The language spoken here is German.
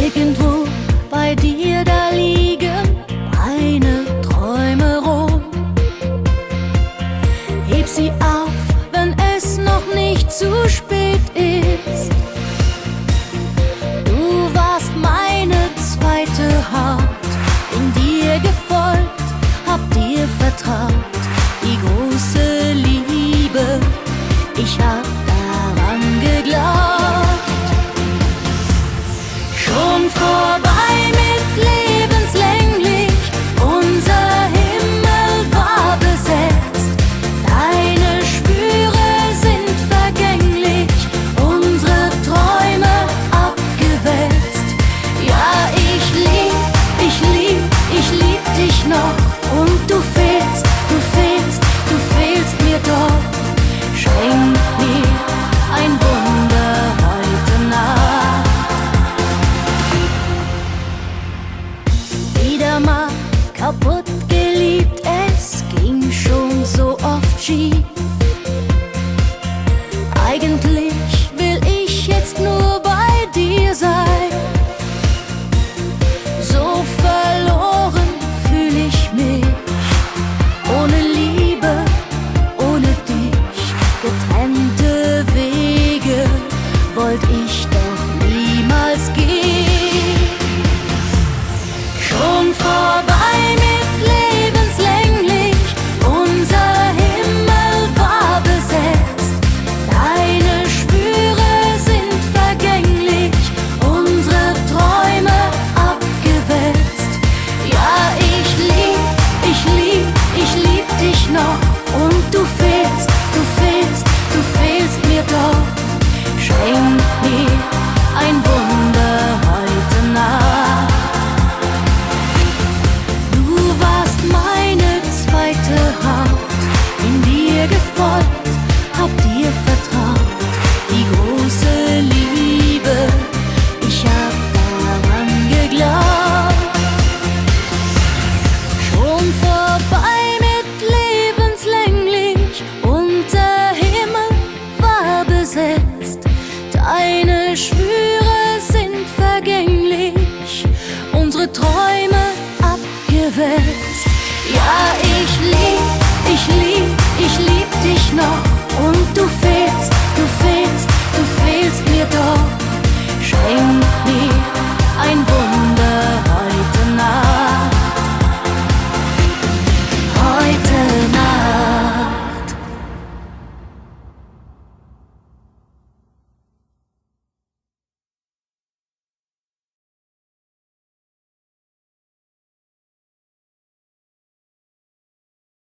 Irgendwo bei dir, da liegen meine Träume rum. Heb sie auf, wenn es noch nicht zu spät ist. Du warst meine zweite Haut, bin dir gefolgt, hab dir vertraut. Die große Liebe, ich hab daran geglaubt. Schon vorbei mit lebenslänglich, unser Himmel war besetzt. Deine Schwüre sind vergänglich, unsere Träume abgewälzt. Ja, ich lieb dich noch und du fehlst mir doch. Schenk mir ein Wunder heute Nacht. Wieder mal kaputt geliebt, es ging schon so oft schief. Eigentlich will ich jetzt nur bei dir sein. So verloren fühl ich mich, ohne Liebe, ohne dich. Getrennte Wege wollt ich doch niemals gehen. Schon vorbei mit lebenslänglich, unser Himmel war besetzt. Deine Schwüre sind vergänglich, unsere Träume abgewälzt. Ja, ich lieb dich noch und du fehlst mir doch. Schenk mir ein Wunder heute Nacht. Du warst meine zweite Haut, bin dir gefolgt, hab dir vertraut. Die große Liebe, ich hab daran geglaubt. Schon vorbei mit lebenslänglich, unser Himmel war besetzt. Deine Schwüre sind vergänglich, unsere Träume abgewälzt. Ja, ich lieb dich noch und du fehlst mir doch. Schenk mir ein Wunder heute